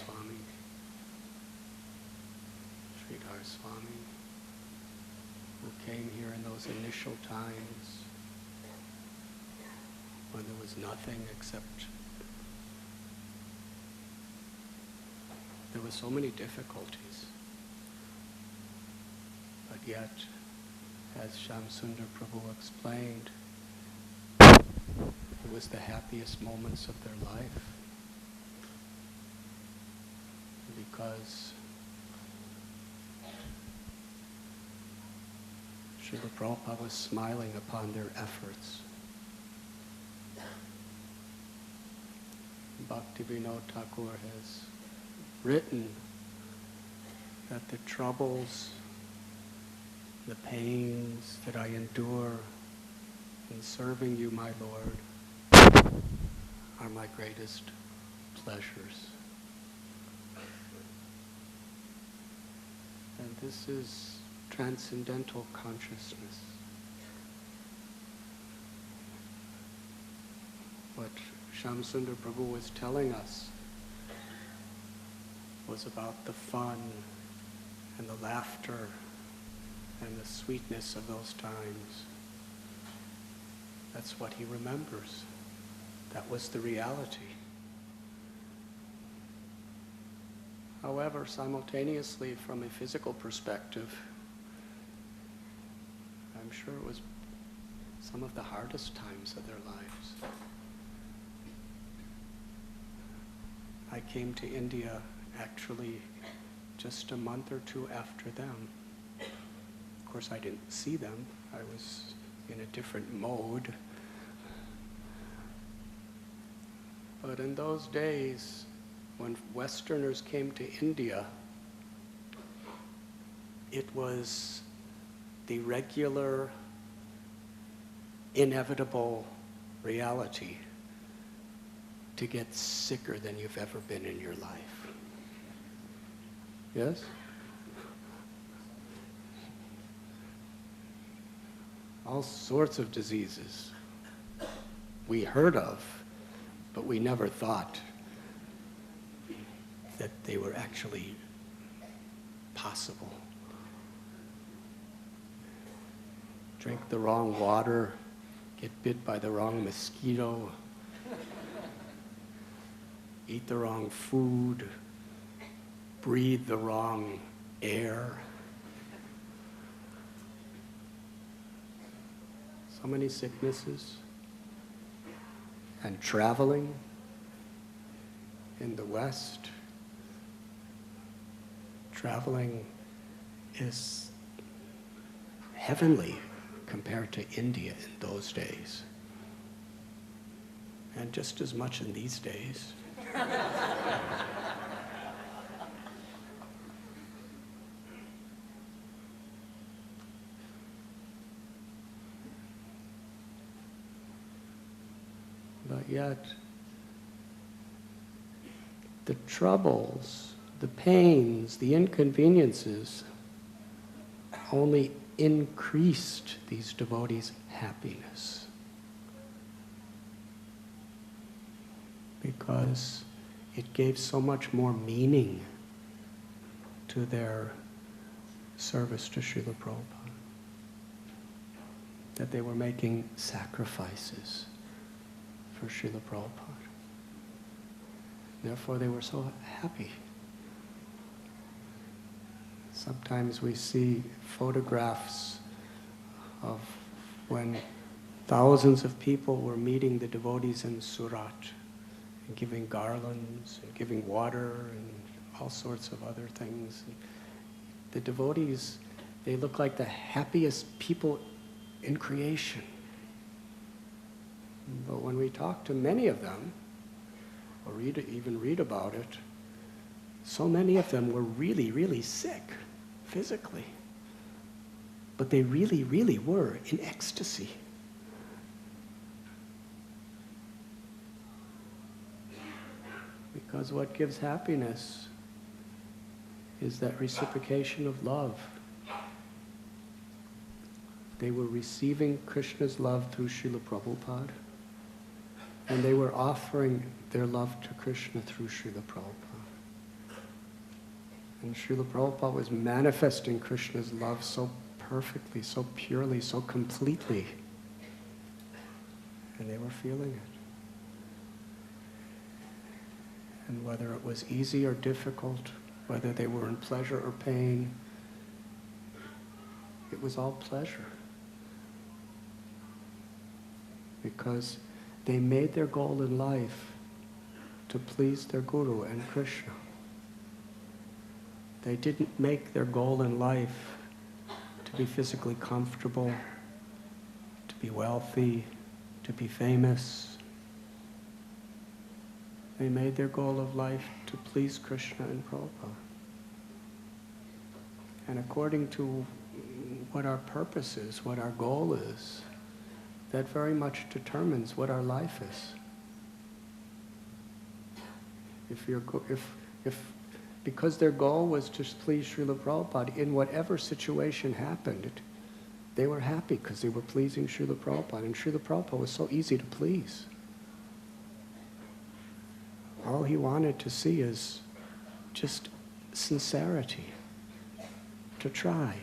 Swami, Sridhar Swami, who came here in those initial times when there was nothing except there were so many difficulties. But yet, as Shamsundar Prabhu explained, it was the happiest moments of their life. Because Srila Prabhupada was smiling upon their efforts. Bhaktivinoda Thakur has written that the troubles, the pains that I endure in serving you, my Lord, are my greatest pleasures. And this is transcendental consciousness. What Shamsundar Prabhu was telling us was about the fun and the laughter and the sweetness of those times. That's what he remembers. That was the reality. However, simultaneously, from a physical perspective, I'm sure it was some of the hardest times of their lives. I came to India actually just a month or two after them. Of course, I didn't see them. I was in a different mode. But in those days, when Westerners came to India, it was the regular, inevitable reality to get sicker than you've ever been in your life. Yes? All sorts of diseases we heard of, but we never thought that they were actually possible. Drink the wrong water, get bit by the wrong mosquito, eat the wrong food, breathe the wrong air. So many sicknesses. And traveling in the West, traveling is heavenly compared to India in those days. And just as much in these days. But yet, the troubles, the pains, the inconveniences only increased these devotees' happiness. Because it gave so much more meaning to their service to Srila Prabhupada. That they were making sacrifices for Srila Prabhupada. Therefore, they were so happy. Sometimes we see photographs of when thousands of people were meeting the devotees in Surat and giving garlands and giving water and all sorts of other things. The devotees, they look like the happiest people in creation. But when we talk to many of them, or even read about it, so many of them were really, really sick physically. But they really, really were in ecstasy. Because what gives happiness is that reciprocation of love. They were receiving Krishna's love through Srila Prabhupada, and they were offering their love to Krishna through Srila Prabhupada. And Srila Prabhupada was manifesting Krishna's love so perfectly, so purely, so completely. And they were feeling it. And whether it was easy or difficult, whether they were in pleasure or pain, it was all pleasure. Because they made their goal in life to please their Guru and Krishna. They didn't make their goal in life to be physically comfortable, to be wealthy, to be famous. They made their goal of life to please Krishna and Prabhupada. And according to what our purpose is, what our goal is, that very much determines what our life is. Because their goal was to please Srila Prabhupada, in whatever situation happened, they were happy because they were pleasing Srila Prabhupada. And Srila Prabhupada was so easy to please. All he wanted to see is just sincerity, to try.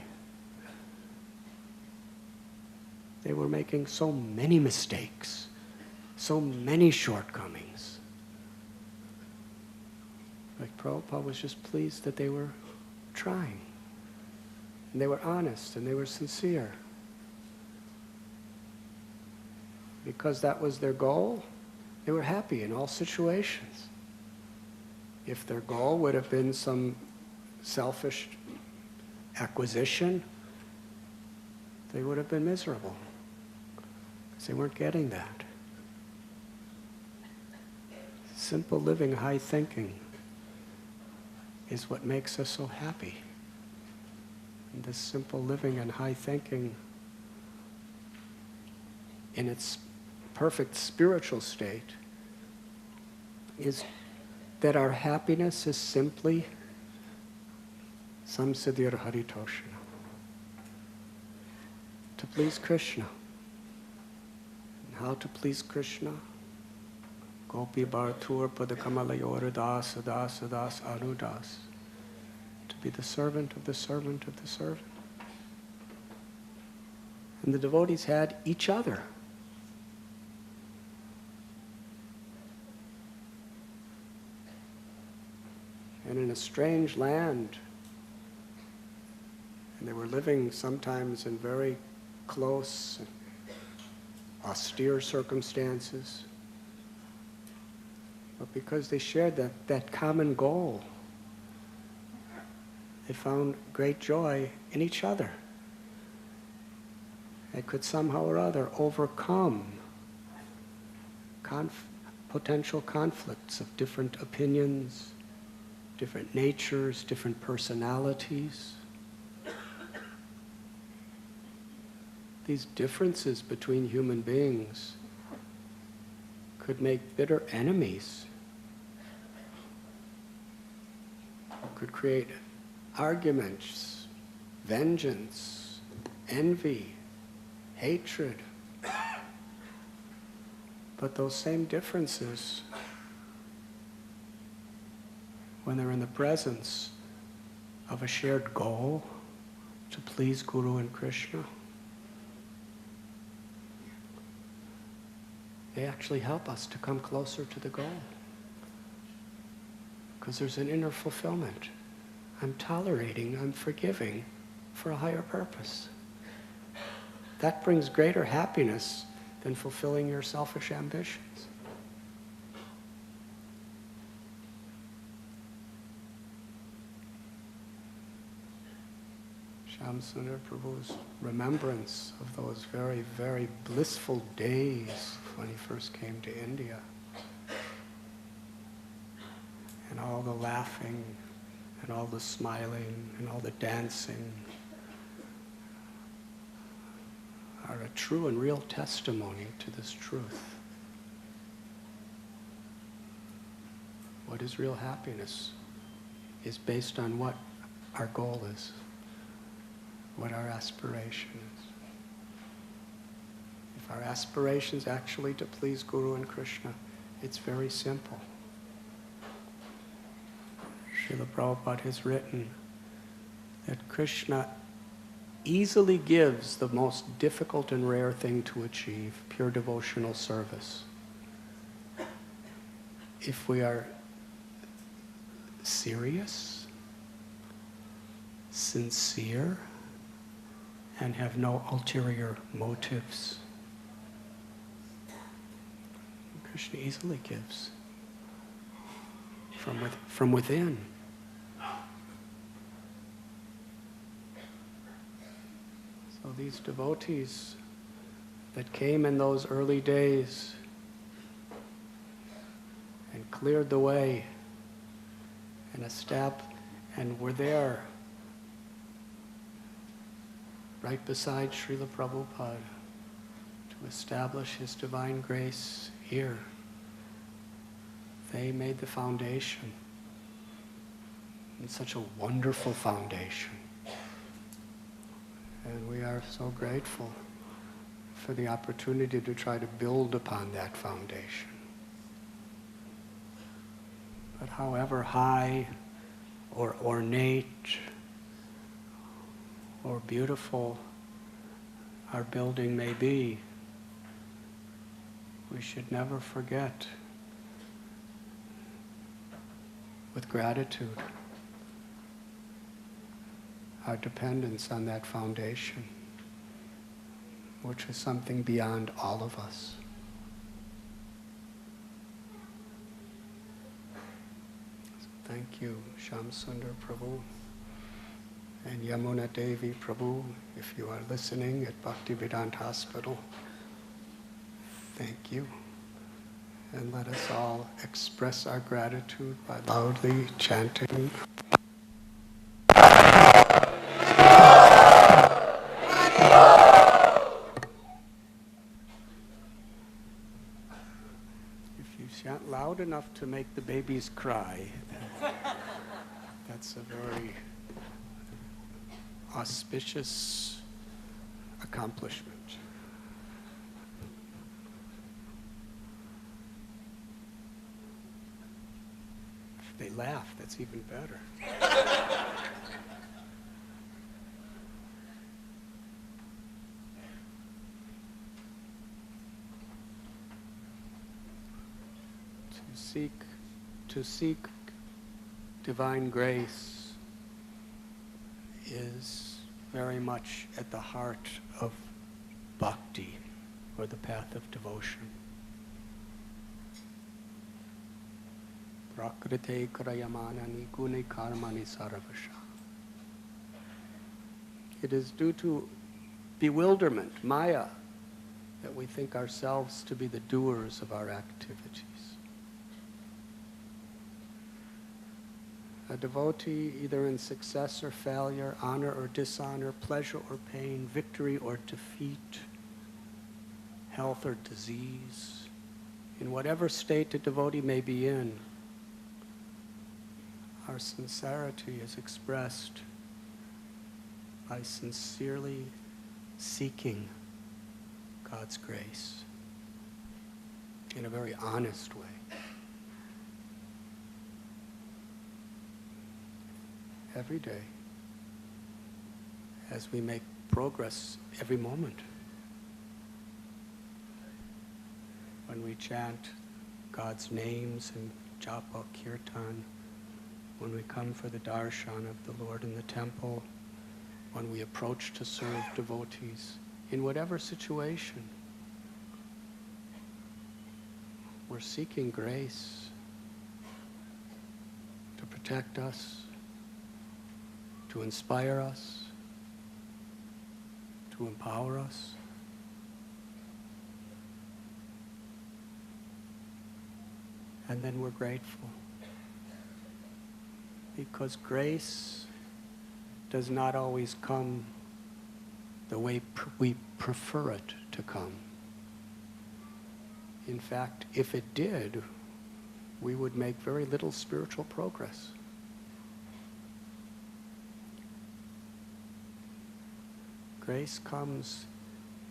They were making so many mistakes, so many shortcomings. But Prabhupada was just pleased that they were trying. And they were honest and they were sincere. Because that was their goal, they were happy in all situations. If their goal would have been some selfish acquisition, they would have been miserable. Because they weren't getting that. Simple living, high thinking is what makes us so happy. And this simple living and high thinking, in its perfect spiritual state, is that our happiness is simply samsiddhir haritoshana, to please Krishna. And how to please Krishna? Gopi bhartur padakamalaya das das das anudas. To be the servant of the servant of the servant. And the devotees had each other. And in a strange land, and they were living sometimes in very close, austere circumstances, but because they shared that common goal, they found great joy in each other. They could somehow or other overcome potential conflicts of different opinions, different natures, different personalities. These differences between human beings could make bitter enemies, could create arguments, vengeance, envy, hatred. But those same differences, when they're in the presence of a shared goal to please Guru and Krishna, they actually help us to come closer to the goal. Because there's an inner fulfillment. I'm tolerating, I'm forgiving for a higher purpose. That brings greater happiness than fulfilling your selfish ambitions. Shamsundar Prabhu's remembrance of those very, very blissful days when he first came to India, and all the laughing, and all the smiling, and all the dancing, are a true and real testimony to this truth. What is real happiness is based on what our goal is, what our aspiration is. If our aspiration is actually to please Guru and Krishna, it's very simple. Srila Prabhupada has written that Krishna easily gives the most difficult and rare thing to achieve, pure devotional service. If we are serious, sincere, and have no ulterior motives, Krishna easily gives from within. So these devotees that came in those early days and cleared the way and were there right beside Srila Prabhupada to establish his divine grace here. They made the foundation, and such a wonderful foundation. And we are so grateful for the opportunity to try to build upon that foundation. But however high or ornate or beautiful our building may be, we should never forget, with gratitude, our dependence on that foundation, which is something beyond all of us. So thank you, Shyam Sundar Prabhu and Yamuna Devi Prabhu, if you are listening at Bhaktivedanta Hospital. Thank you. And let us all express our gratitude by loudly chanting. If you chant loud enough to make the babies cry, that's a very auspicious accomplishment. If they laugh, that's even better. To seek divine grace is very much at the heart of bhakti, or the path of devotion. Prakrite krayamanani guni karmani saravasha. It is due to bewilderment, maya, that we think ourselves to be the doers of our activities. A devotee, either in success or failure, honor or dishonor, pleasure or pain, victory or defeat, health or disease, in whatever state a devotee may be in, our sincerity is expressed by sincerely seeking God's grace in a very honest way. Every day, as we make progress every moment. When we chant God's names and japa kirtan, when we come for the darshan of the Lord in the temple, when we approach to serve devotees, in whatever situation, we're seeking grace to protect us, to inspire us, to empower us. And then we're grateful. Because grace does not always come the way we prefer it to come. In fact, if it did, we would make very little spiritual progress. Grace comes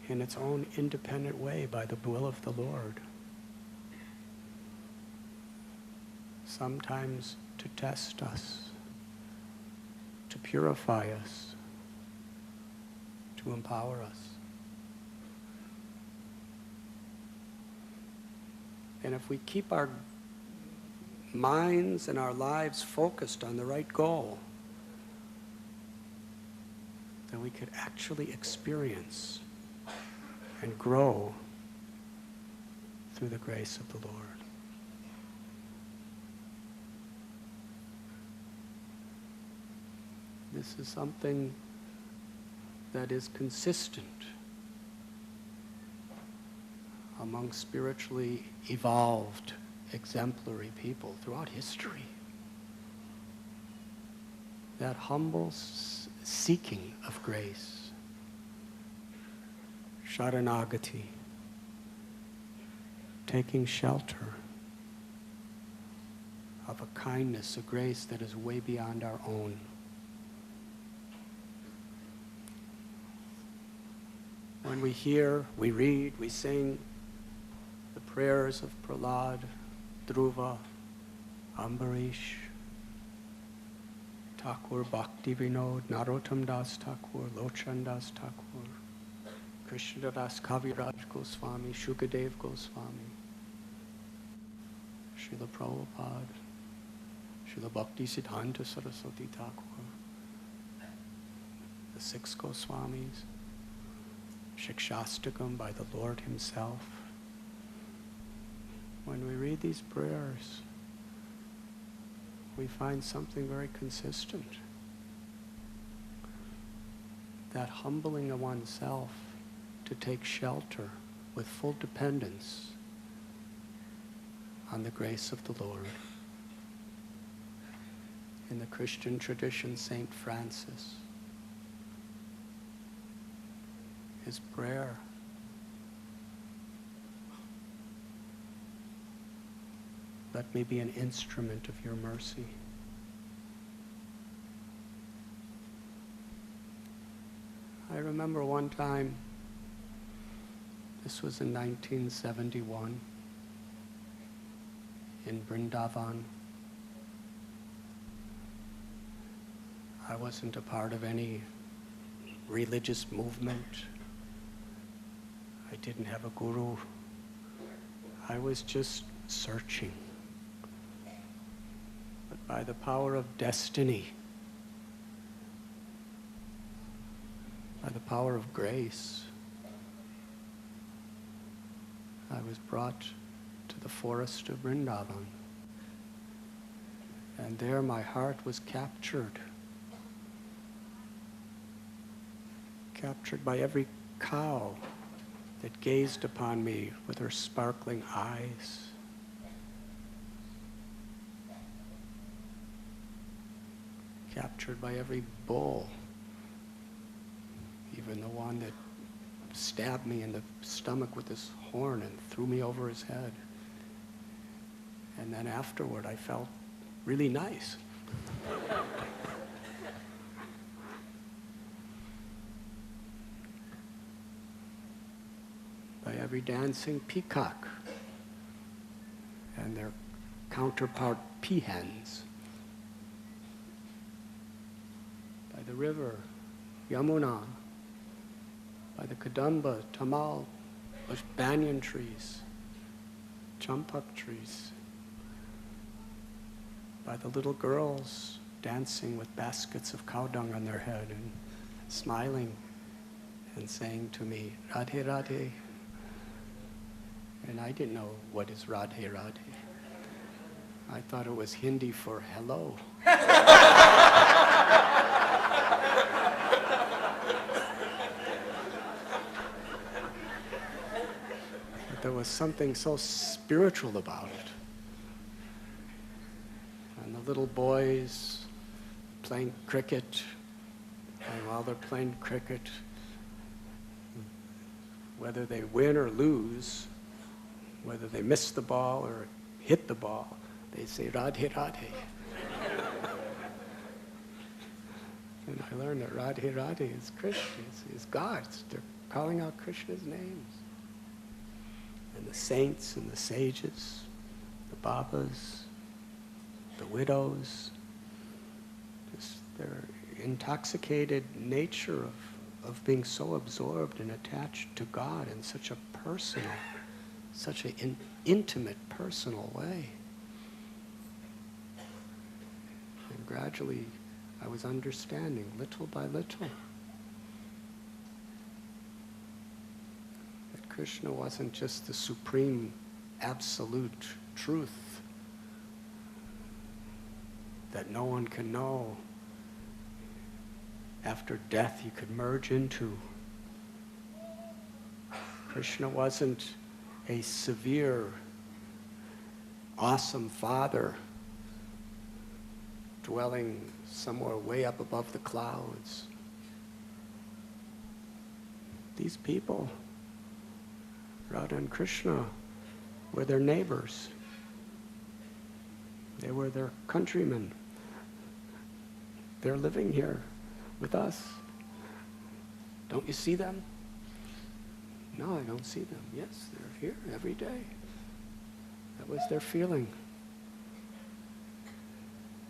in its own independent way by the will of the Lord. Sometimes to test us, to purify us, to empower us. And if we keep our minds and our lives focused on the right goal, then we could actually experience and grow through the grace of the Lord. This is something that is consistent among spiritually evolved, exemplary people throughout history. That humble seeking of grace, sharanagati, taking shelter of a kindness, a grace that is way beyond our own. When we hear, we read, we sing the prayers of Prahlad, Dhruva, Ambarish, Thakur Bhakti Vinod, Narottam Das Thakur, Lochan Das Thakur, Krishna Das Kaviraj Goswami, Shukadev Goswami, Srila Prabhupada, Srila Bhakti Siddhanta Saraswati Thakur, the six Goswamis, Shikshastakam by the Lord Himself. When we read these prayers, we find something very consistent. That humbling of oneself to take shelter with full dependence on the grace of the Lord. In the Christian tradition, Saint Francis, his prayer, let me be an instrument of your mercy. I remember one time, this was in 1971, in Vrindavan. I wasn't a part of any religious movement. I didn't have a guru. I was just searching. But by the power of destiny, by the power of grace, I was brought to the forest of Vrindavan. And there my heart was captured by every cow that gazed upon me with her sparkling eyes. Captured by every bull, even the one that stabbed me in the stomach with his horn and threw me over his head. And then afterward, I felt really nice. By every dancing peacock and their counterpart peahens. By the river, Yamuna, by the Kadamba, Tamal, banyan trees, champak trees, by the little girls dancing with baskets of cow dung on their head and smiling and saying to me, Radhe Radhe. And I didn't know what is Radhe Radhe. I thought it was Hindi for hello. But there was something so spiritual about it. And the little boys playing cricket, and while they're playing cricket, whether they win or lose, whether they miss the ball or hit the ball, they say Radhe Radhe. And I learned that Radhe Radhe is Krishna, is God. They're calling out Krishna's names. And the saints and the sages, the Babas, the widows, just their intoxicated nature of being so absorbed and attached to God in such a personal, such an intimate, personal way. And gradually, I was understanding, little by little, that Krishna wasn't just the supreme, absolute truth that no one can know. After death, you could merge into. Krishna wasn't a severe, awesome father dwelling somewhere way up above the clouds. These people, Radha and Krishna, were their neighbors. They were their countrymen. They're living here with us. Don't you see them? No, I don't see them. Yes, they're here every day. That was their feeling.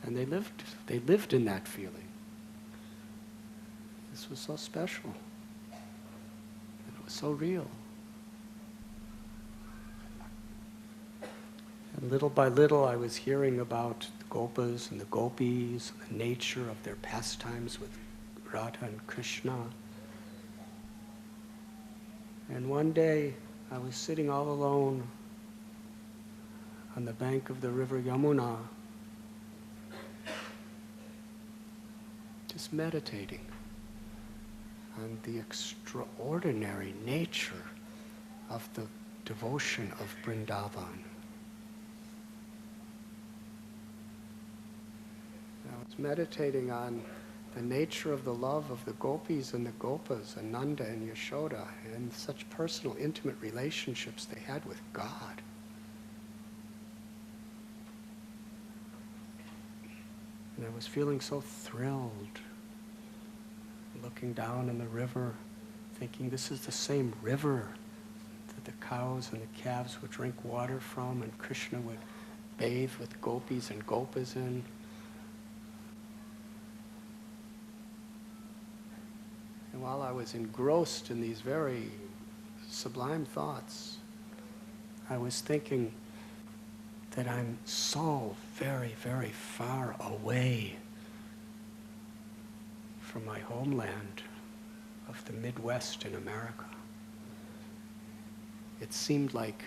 And they lived in that feeling. This was so special. And it was so real. And little by little I was hearing about the Gopas and the Gopis, and the nature of their pastimes with Radha and Krishna. And one day I was sitting all alone on the bank of the river Yamuna, just meditating on the extraordinary nature of the devotion of Vrindavan. I was meditating on the nature of the love of the gopis and the gopas, and Nanda and Yashoda, and such personal, intimate relationships they had with God. And I was feeling so thrilled, looking down in the river, thinking this is the same river that the cows and the calves would drink water from, and Krishna would bathe with gopis and gopas in. And while I was engrossed in these very sublime thoughts, I was thinking that I'm so very, very far away from my homeland of the Midwest in America. It seemed like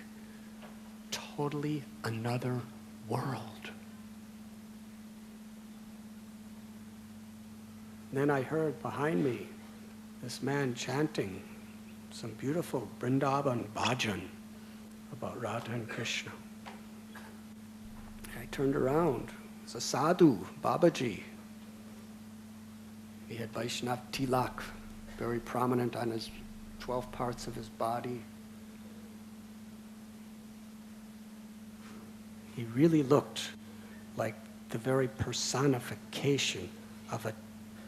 totally another world. And then I heard behind me this man chanting some beautiful Vrindavan bhajan about Radha and Krishna. I turned around. It was a sadhu, Babaji. He had Vaishnav tilak, very prominent on his 12 parts of his body. He really looked like the very personification of a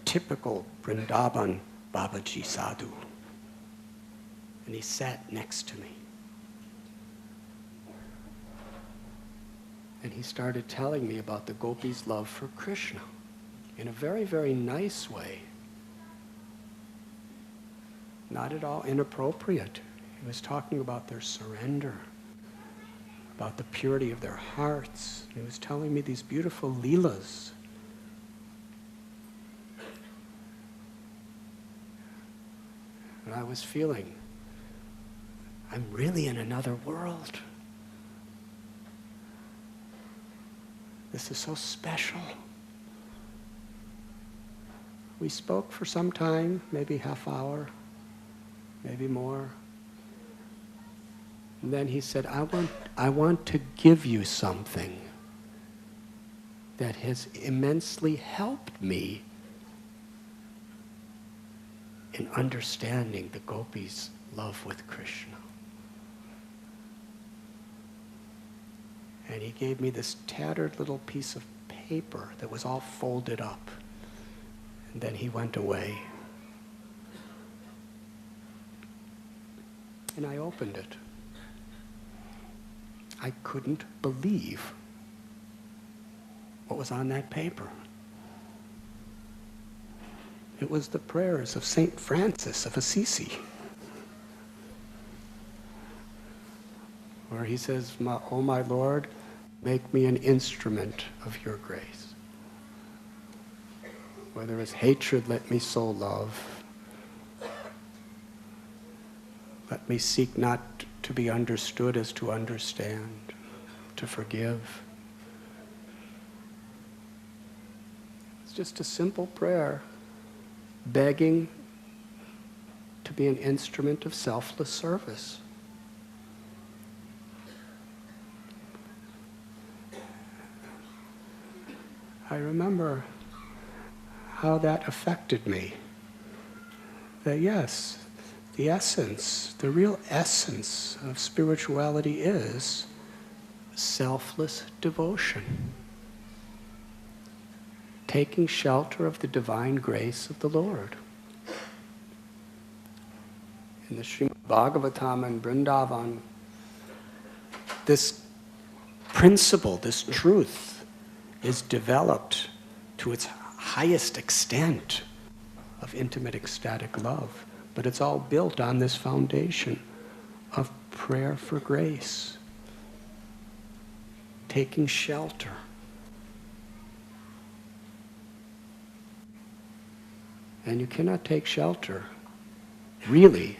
typical Vrindavan Babaji sadhu. And he sat next to me. And he started telling me about the gopis' love for Krishna in a very, very nice way. Not at all inappropriate. He was talking about their surrender, about the purity of their hearts. He was telling me these beautiful leelas. And I was feeling, I'm really in another world. This is so special. We spoke for some time, maybe half hour, maybe more. And then he said, I want to give you something that has immensely helped me in understanding the gopis' love with Krishna. And he gave me this tattered little piece of paper that was all folded up. And then he went away. And I opened it. I couldn't believe What was on that paper? It was the prayers of St. Francis of Assisi, where he says, "Oh my Lord, make me an instrument of your grace. Where there is hatred, let me sow love. Let me seek not to be understood as to understand, to forgive." It's just a simple prayer, begging to be an instrument of selfless service. I remember how that affected me. That yes, the essence, the real essence of spirituality is selfless devotion. Taking shelter of the divine grace of the Lord. In the Srimad Bhagavatam and Vrindavan, this principle, this truth, is developed to its highest extent of intimate ecstatic love. But it's all built on this foundation of prayer for grace, taking shelter. And you cannot take shelter, really,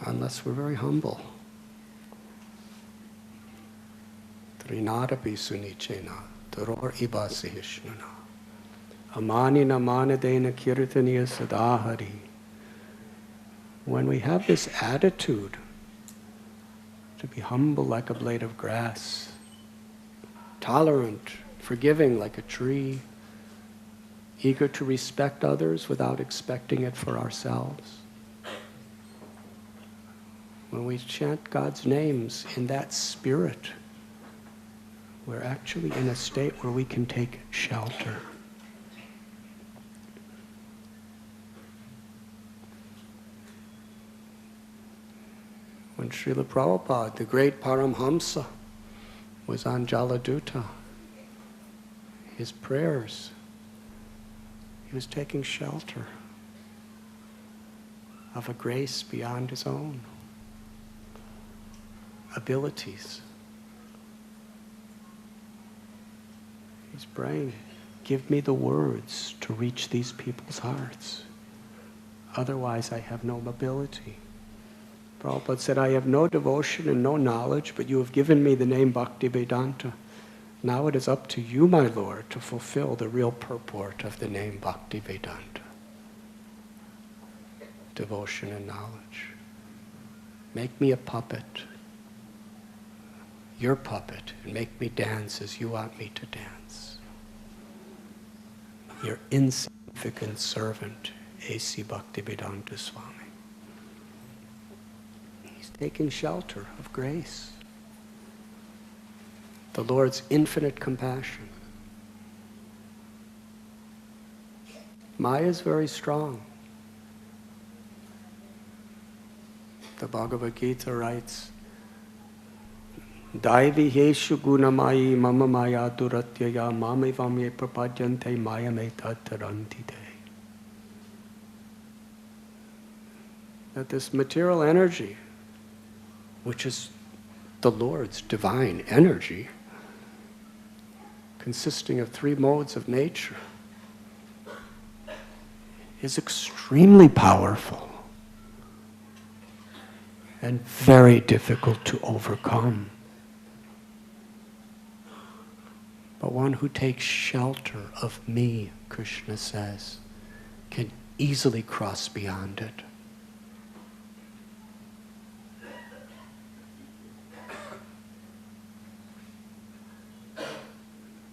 unless we're very humble. Trinadapi sunichena, taror ibasihishnana. Amanina manadena kirtaniya sadahari. When we have this attitude to be humble like a blade of grass, tolerant, forgiving like a tree, eager to respect others without expecting it for ourselves. When we chant God's names in that spirit, we're actually in a state where we can take shelter. When Srila Prabhupada, the great Paramhamsa, was on Jaladuta, his prayers, he was taking shelter of a grace beyond his own abilities. He's praying, give me the words to reach these people's hearts. Otherwise I have no ability. Prabhupada said, I have no devotion and no knowledge, but you have given me the name Bhaktivedanta. Now it is up to you, my Lord, to fulfill the real purport of the name Bhaktivedanta. Devotion and knowledge. Make me a puppet, your puppet, and make me dance as you want me to dance. Your insignificant servant, A.C. Bhaktivedanta Swami. He's taking shelter of grace. The Lord's infinite compassion. Maya is very strong. The Bhagavad Gita writes, Daivi heshu gunamayi mama maya duratyaya mamivam ye prapadyante mayame tatarantite. That this material energy, which is the Lord's divine energy, consisting of three modes of nature, is extremely powerful and very difficult to overcome. But one who takes shelter of me, Krishna says, can easily cross beyond it.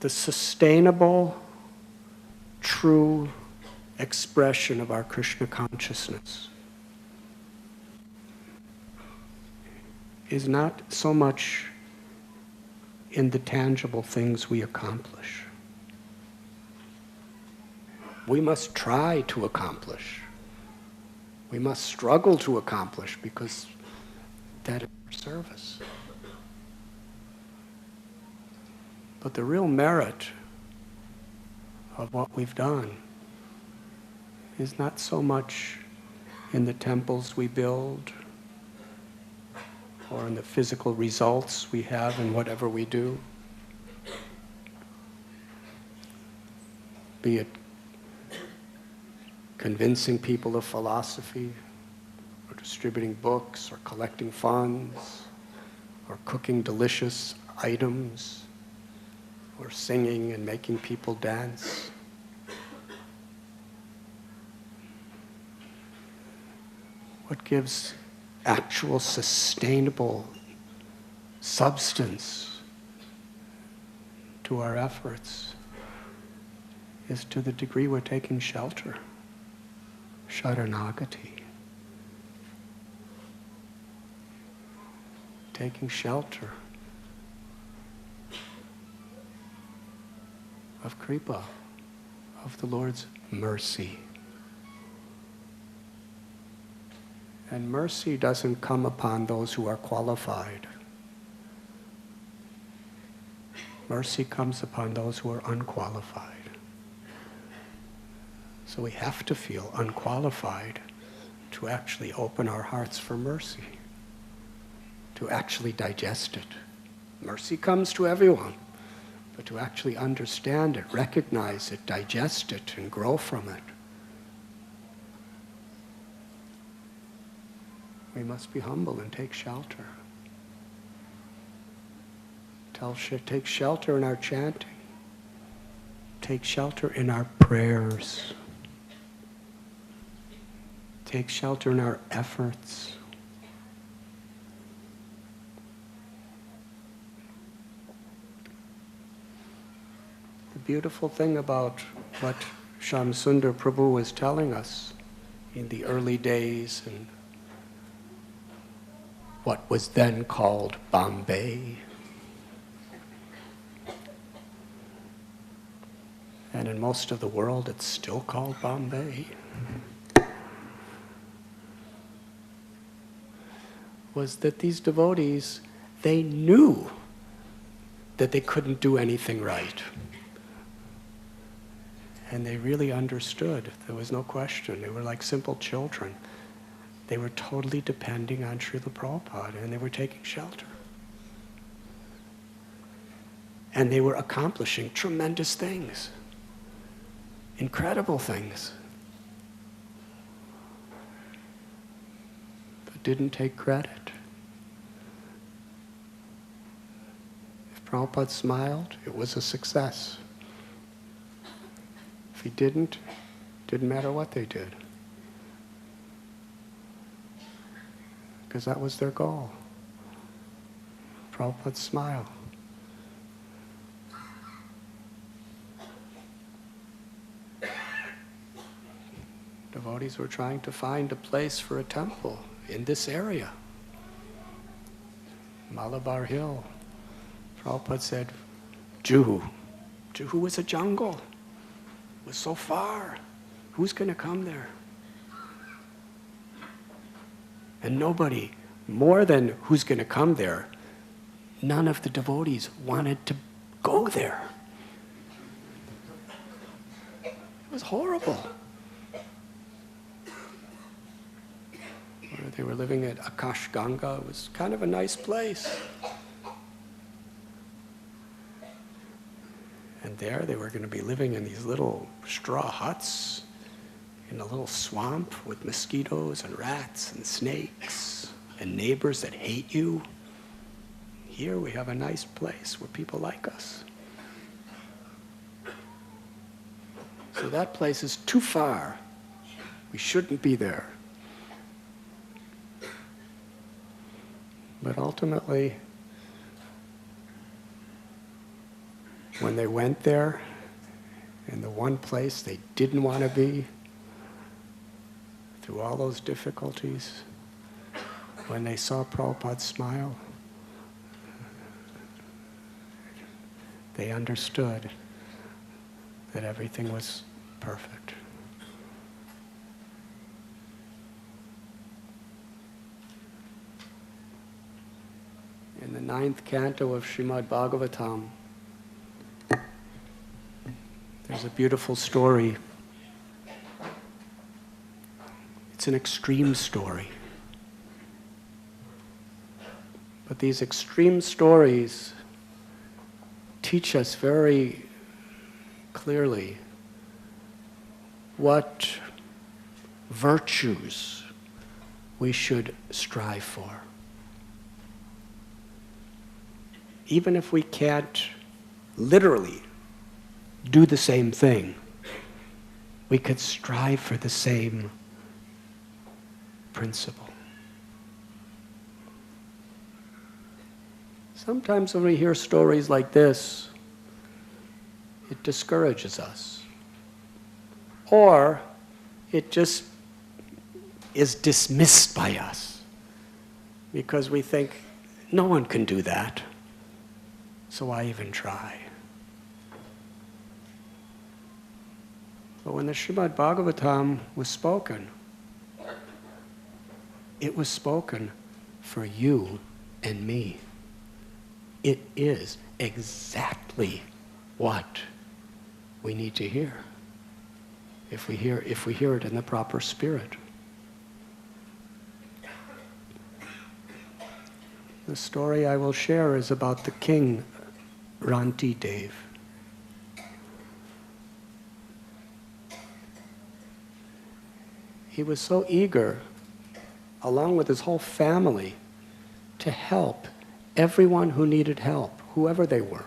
The sustainable, true expression of our Krishna consciousness is not so much in the tangible things we accomplish. We must try to accomplish. We must struggle to accomplish because that is our service. But the real merit of what we've done is not so much in the temples we build or in the physical results we have in whatever we do, be it convincing people of philosophy, or distributing books, or collecting funds, or cooking delicious items, or singing and making people dance. What gives actual sustainable substance to our efforts is to the degree we're taking shelter, sharanagati. Taking shelter of kripa, of the Lord's mercy. And mercy doesn't come upon those who are qualified. Mercy comes upon those who are unqualified. So we have to feel unqualified to actually open our hearts for mercy, to actually digest it. Mercy comes to everyone, but to actually understand it, recognize it, digest it, and grow from it, we must be humble and take shelter. Take shelter in our chanting. Take shelter in our prayers. Take shelter in our efforts. The beautiful thing about what Shamsundar Prabhu was telling us in the early days and what was then called Bombay, and in most of the world it's still called Bombay, was that these devotees, they knew that they couldn't do anything right. And they really understood. There was no question. They were like simple children. They were totally depending on Srila Prabhupada, and they were taking shelter. And they were accomplishing tremendous things, incredible things, but didn't take credit. If Prabhupada smiled, it was a success. If he didn't matter what they did. Because that was their goal. Prabhupada's smile. Devotees were trying to find a place for a temple in this area. Malabar Hill. Prabhupada said, Juhu. Juhu was a jungle. It was so far. Who's going to come there? And nobody, more than who's going to come there, none of the devotees wanted to go there. It was horrible. They were living at Akash Ganga. It was kind of a nice place. And there they were going to be living in these little straw huts in a little swamp with mosquitoes and rats and snakes and neighbors that hate you. Here we have a nice place where people like us. So that place is too far. We shouldn't be there. But ultimately, when they went there, in the one place they didn't want to be, through all those difficulties, when they saw Prabhupada smile, they understood that everything was perfect. In the 9th canto of Srimad Bhagavatam, There's a beautiful story. It's an extreme story. But these extreme stories teach us very clearly what virtues we should strive for. Even if we can't literally do the same thing, we could strive for the same principle. Sometimes when we hear stories like this, it discourages us. Or it just is dismissed by us because we think, no one can do that, so why even try? But when the Srimad Bhagavatam was spoken, it was spoken for you and me. It is exactly what we need to hear if we hear it in the proper spirit. The story I will share is about the king Rantidev. He was so eager, along with his whole family, to help everyone who needed help, whoever they were.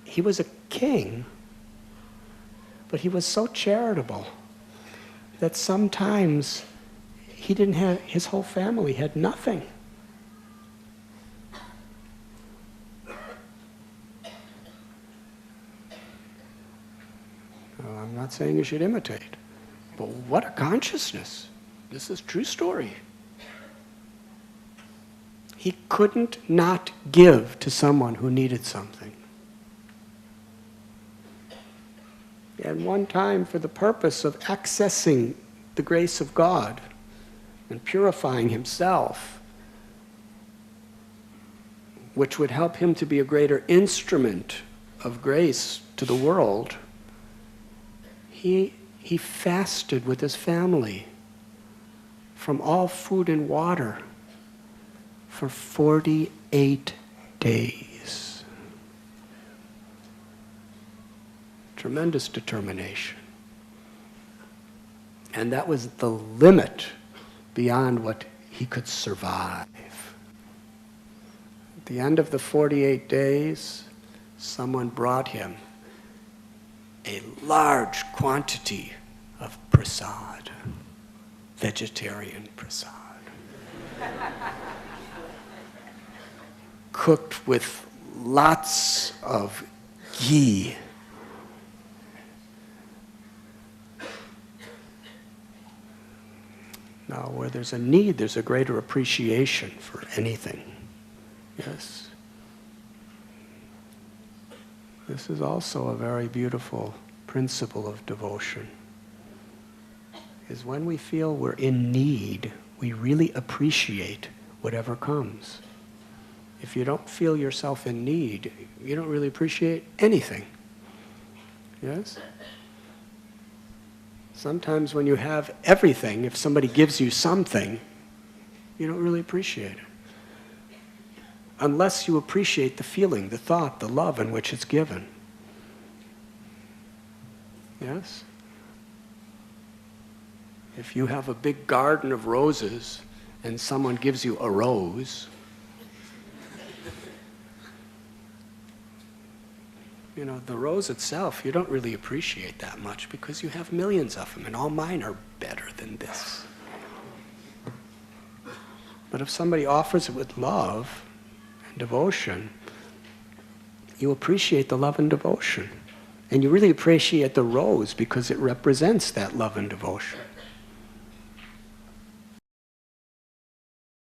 He was a king, but he was so charitable that sometimes he didn't have, his whole family had nothing. I'm not saying you should imitate, but what a consciousness. This is a true story. He couldn't not give to someone who needed something. And one time, for the purpose of accessing the grace of God and purifying himself, which would help him to be a greater instrument of grace to the world, he fasted with his family from all food and water for 48 days. Tremendous determination. And that was the limit beyond what he could survive. At the end of the 48 days, someone brought him a large quantity of prasad, vegetarian prasad, cooked with lots of ghee. Now, where there's a need, there's a greater appreciation for anything. Yes. This is also a very beautiful principle of devotion. Is when we feel we're in need, we really appreciate whatever comes. If you don't feel yourself in need, you don't really appreciate anything. Yes? Sometimes when you have everything, if somebody gives you something, you don't really appreciate it. Unless you appreciate the feeling, the thought, the love in which it's given. Yes? If you have a big garden of roses and someone gives you a rose, you know, the rose itself, you don't really appreciate that much because you have millions of them and all mine are better than this. But if somebody offers it with love and devotion, you appreciate the love and devotion. And you really appreciate the rose because it represents that love and devotion.